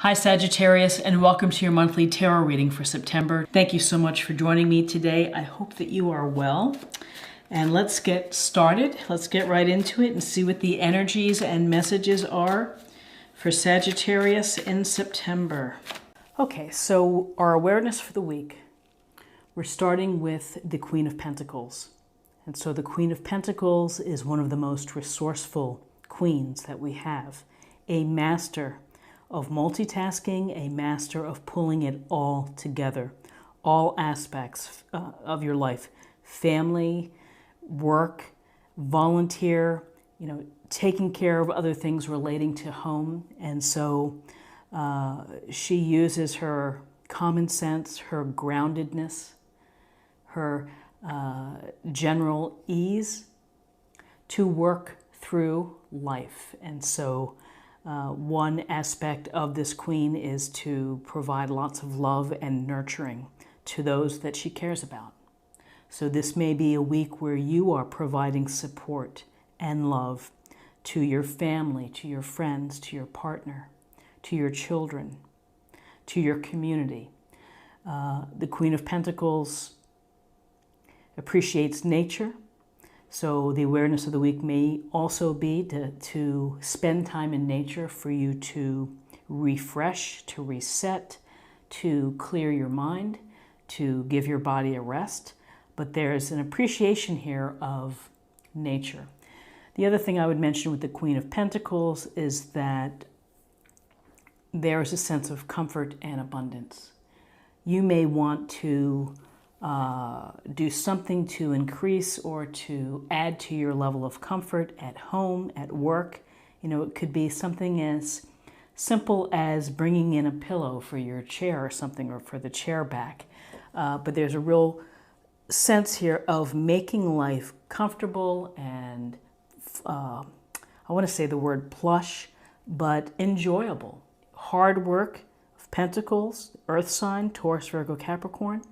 Hi Sagittarius, and welcome to your monthly tarot reading for September. Thank you so much for joining me today. I hope that you are well. And let's get started. Let's get right into it and see what the energies and messages are for Sagittarius in September. Okay, so our awareness for the week. We're starting with the Queen of Pentacles. And so the Queen of Pentacles is one of the most resourceful queens that we have. A master of multitasking, a master of pulling it all together, all aspects of your life, family, work, volunteer, taking care of other things relating to home. And so she uses her common sense, her groundedness, her general ease to work through life. And so one aspect of this queen is to provide lots of love and nurturing to those that she cares about. So this may be a week where you are providing support and love to your family, to your friends, to your partner, to your children, to your community. The Queen of Pentacles appreciates nature. So the awareness of the week may also be to spend time in nature for you to refresh, to reset, to clear your mind, to give your body a rest. But there's an appreciation here of nature. The other thing I would mention with the Queen of Pentacles is that there is a sense of comfort and abundance. You may want to do something to increase or to add to your level of comfort at home, at work. It could be something as simple as bringing in a pillow for your chair or something, or for the chair back. But there's a real sense here of making life comfortable and, I want to say the word plush, but enjoyable. Hard work of Pentacles, Earth sign, Taurus, Virgo, Capricorn.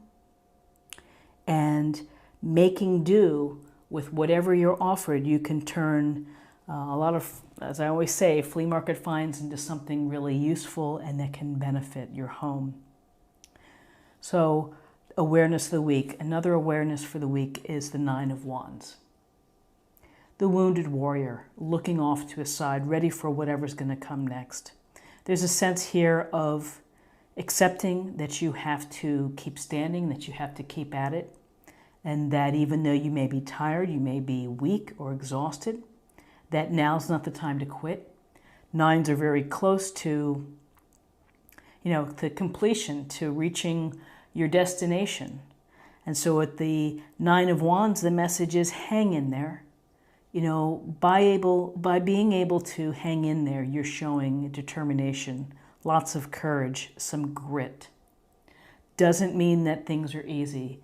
And making do with whatever you're offered. You can turn a lot of, as I always say, flea market finds into something really useful and that can benefit your home. So awareness of the week. Another awareness for the week is the Nine of Wands. The wounded warrior, looking off to a side, ready for whatever's going to come next. There's a sense here of accepting that you have to keep standing, that you have to keep at it, and that even though you may be tired, you may be weak or exhausted, that now's not the time to quit. Nines are very close to, to completion, to reaching your destination. And so at the Nine of Wands, the message is hang in there. By being able to hang in there, you're showing determination, lots of courage, some grit. Doesn't mean that things are easy.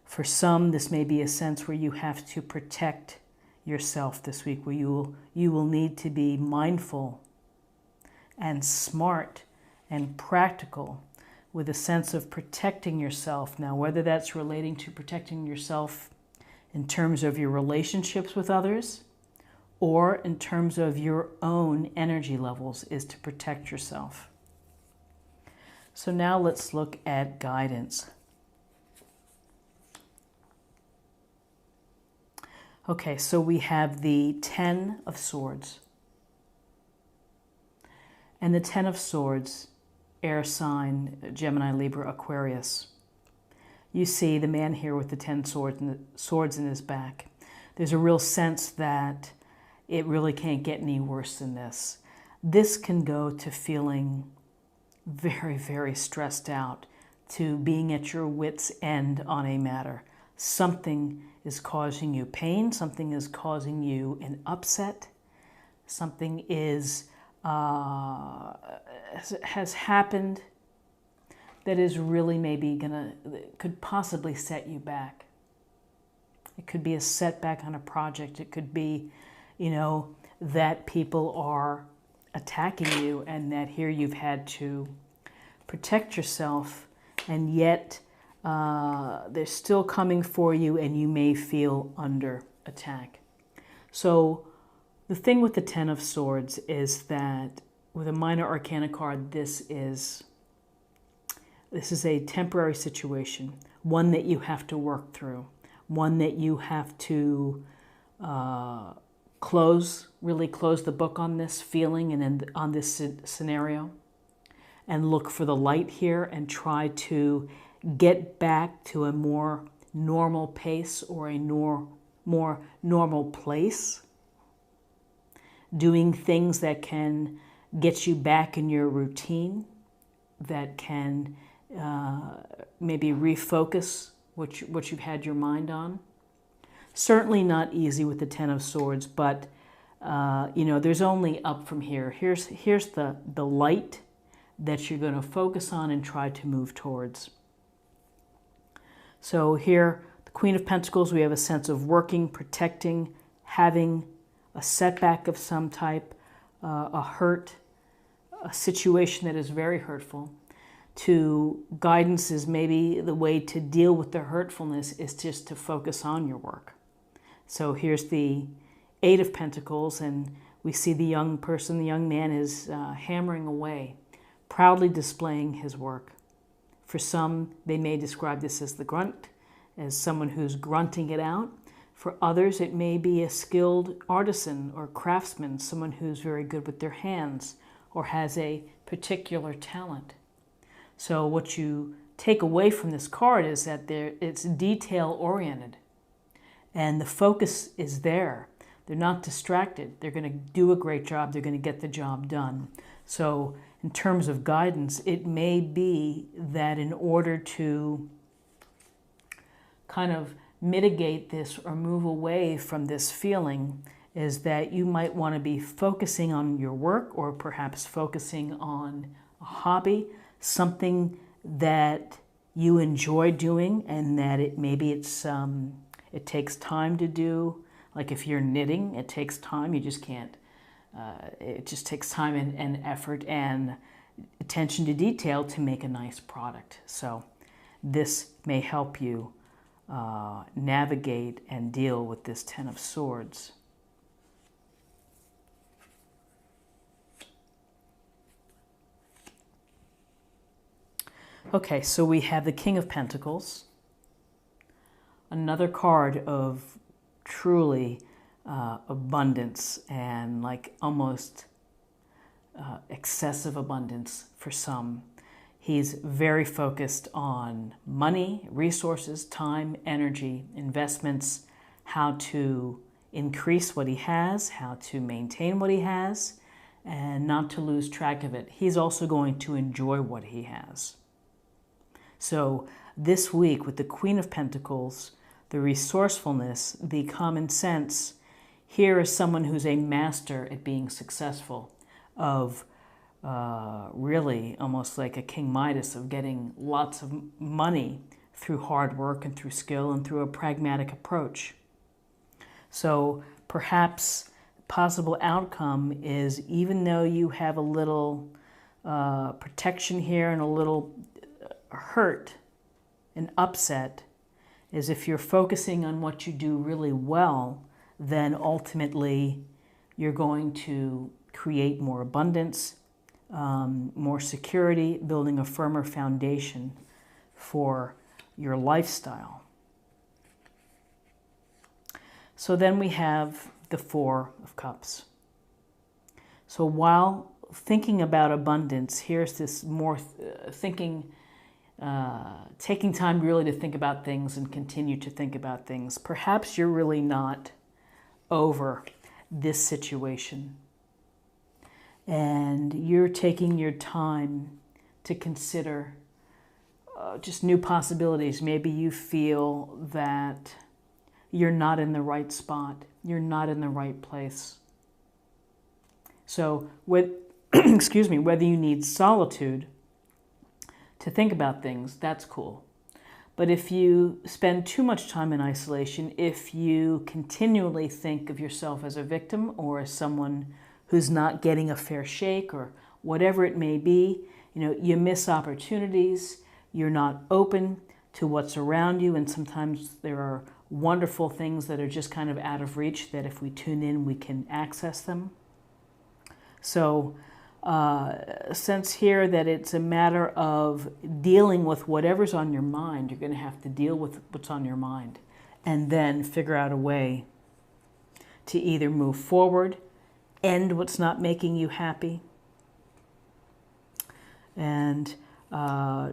For some, this may be a sense where you have to protect yourself this week, where you will need to be mindful and smart and practical with a sense of protecting yourself. Now, whether that's relating to protecting yourself in terms of your relationships with others or in terms of your own energy levels, is to protect yourself. So now let's look at guidance. Okay, so we have the Ten of Swords. And the Ten of Swords, air sign, Gemini, Libra, Aquarius. You see the man here with the 10 swords in his back. There's a real sense that it really can't get any worse than this. This can go to feeling very, very stressed out, to being at your wit's end on a matter. Something is causing you pain, something is causing you an upset, something is has happened that is really maybe could possibly set you back. It could be a setback on a project. It could be, that people are attacking you and that here you've had to protect yourself, and yet they're still coming for you and you may feel under attack. So the thing with the Ten of Swords is that with a minor arcana card, this is a temporary situation, one that you have to work through, one that you have to really close the book on this feeling and on this scenario, and look for the light here and try to get back to a more normal pace or a more normal place, doing things that can get you back in your routine, that can maybe refocus what you've had your mind on. Certainly not easy with the Ten of Swords, but there's only up from here. Here's the light that you're going to focus on and try to move towards. So here, the Queen of Pentacles, we have a sense of working, protecting, having a setback of some type, a hurt, a situation that is very hurtful. To guidance is maybe the way to deal with the hurtfulness is just to focus on your work. So here's the Eight of Pentacles, and we see the young person, the young man is hammering away, proudly displaying his work. For some, they may describe this as the grunt, as someone who's grunting it out. For others, it may be a skilled artisan or craftsman, someone who's very good with their hands or has a particular talent. So what you take away from this card is that it's detail-oriented, and the focus is there. They're not distracted. They're going to do a great job. They're going to get the job done. So in terms of guidance, it may be that in order to kind of mitigate this or move away from this feeling is that you might want to be focusing on your work, or perhaps focusing on a hobby, something that you enjoy doing, and that it takes time to do. Like if you're knitting, it takes time. You just can't. It just takes time and effort and attention to detail to make a nice product. So this may help you navigate and deal with this Ten of Swords. Okay, so we have the King of Pentacles, another card of truly abundance and like almost excessive abundance for some. He's very focused on money, resources, time, energy, investments, how to increase what he has, how to maintain what he has, and not to lose track of it. He's also going to enjoy what he has. So this week with the Queen of Pentacles, the resourcefulness, the common sense, here is someone who's a master at being successful, of really almost like a King Midas, of getting lots of money through hard work and through skill and through a pragmatic approach. So perhaps possible outcome is, even though you have a little protection here and a little hurt and upset, is if you're focusing on what you do really well, then ultimately you're going to create more abundance, more security, building a firmer foundation for your lifestyle. So then we have the Four of Cups. So while thinking about abundance, here's this more taking time really to think about things and continue to think about things. Perhaps you're really not over this situation, and you're taking your time to consider just new possibilities. Maybe you feel that you're not in the right spot, you're not in the right place. So excuse me, whether you need solitude to think about things, that's cool. But if you spend too much time in isolation, if you continually think of yourself as a victim or as someone who's not getting a fair shake or whatever it may be, you miss opportunities, you're not open to what's around you, and sometimes there are wonderful things that are just kind of out of reach that if we tune in, we can access them. So sense here that it's a matter of dealing with whatever's on your mind. You're going to have to deal with what's on your mind and then figure out a way to either move forward, end what's not making you happy, and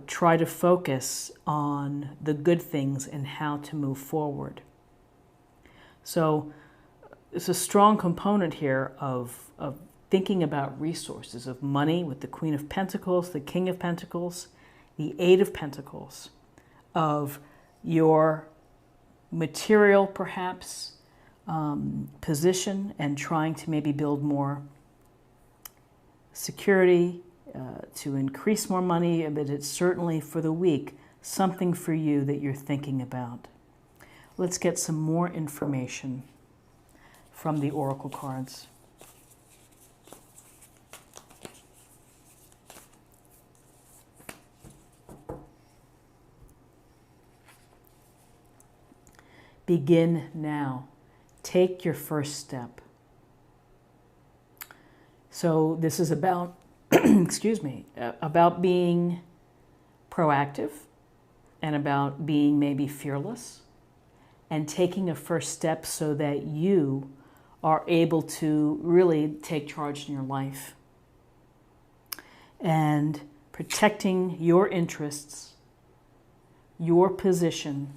try to focus on the good things and how to move forward. So it's a strong component here of thinking about resources, of money with the Queen of Pentacles, the King of Pentacles, the Eight of Pentacles, of your material, perhaps, position, and trying to maybe build more security, to increase more money, but it's certainly for the week, something for you that you're thinking about. Let's get some more information from the Oracle cards. Begin now. Take your first step. So this is about, excuse me, about being proactive and about being maybe fearless and taking a first step so that you are able to really take charge in your life and protecting your interests, your position,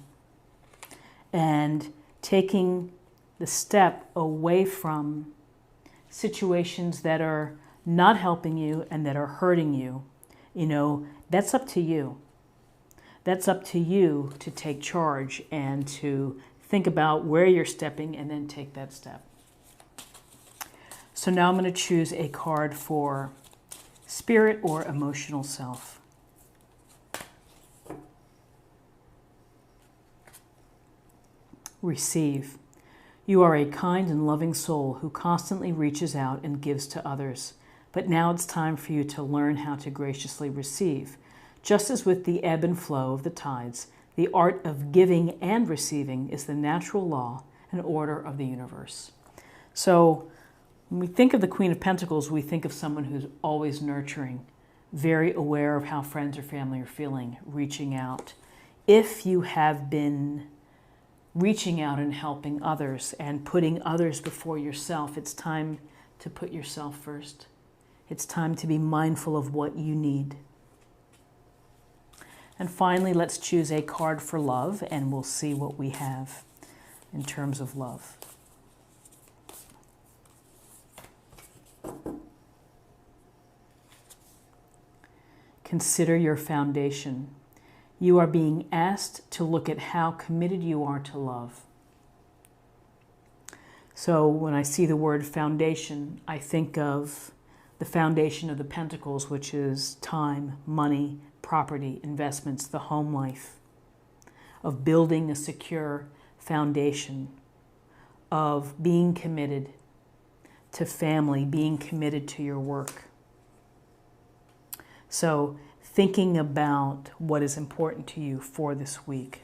and taking the step away from situations that are not helping you and that are hurting you. You know, that's up to you. That's up to you to take charge and to think about where you're stepping and then take that step. So now I'm going to choose a card for spirit or emotional self. Receive. You are a kind and loving soul who constantly reaches out and gives to others. But now it's time for you to learn how to graciously receive. Just as with the ebb and flow of the tides, the art of giving and receiving is the natural law and order of the universe. So when we think of the Queen of Pentacles, we think of someone who's always nurturing, very aware of how friends or family are feeling, reaching out. If you have been reaching out and helping others and putting others before yourself, it's time to put yourself first. It's time to be mindful of what you need. And finally, let's choose a card for love, and we'll see what we have in terms of love. Consider your foundation. You are being asked to look at how committed you are to love. So when I see the word foundation, I think of the foundation of the Pentacles, which is time, money, property, investments, the home life, of building a secure foundation, of being committed to family, being committed to your work. So thinking about what is important to you for this week.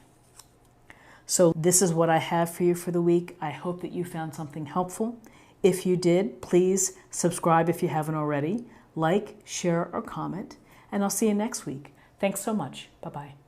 So this is what I have for you for the week. I hope that you found something helpful. If you did, please subscribe if you haven't already. Like, share, or comment. And I'll see you next week. Thanks so much. Bye-bye.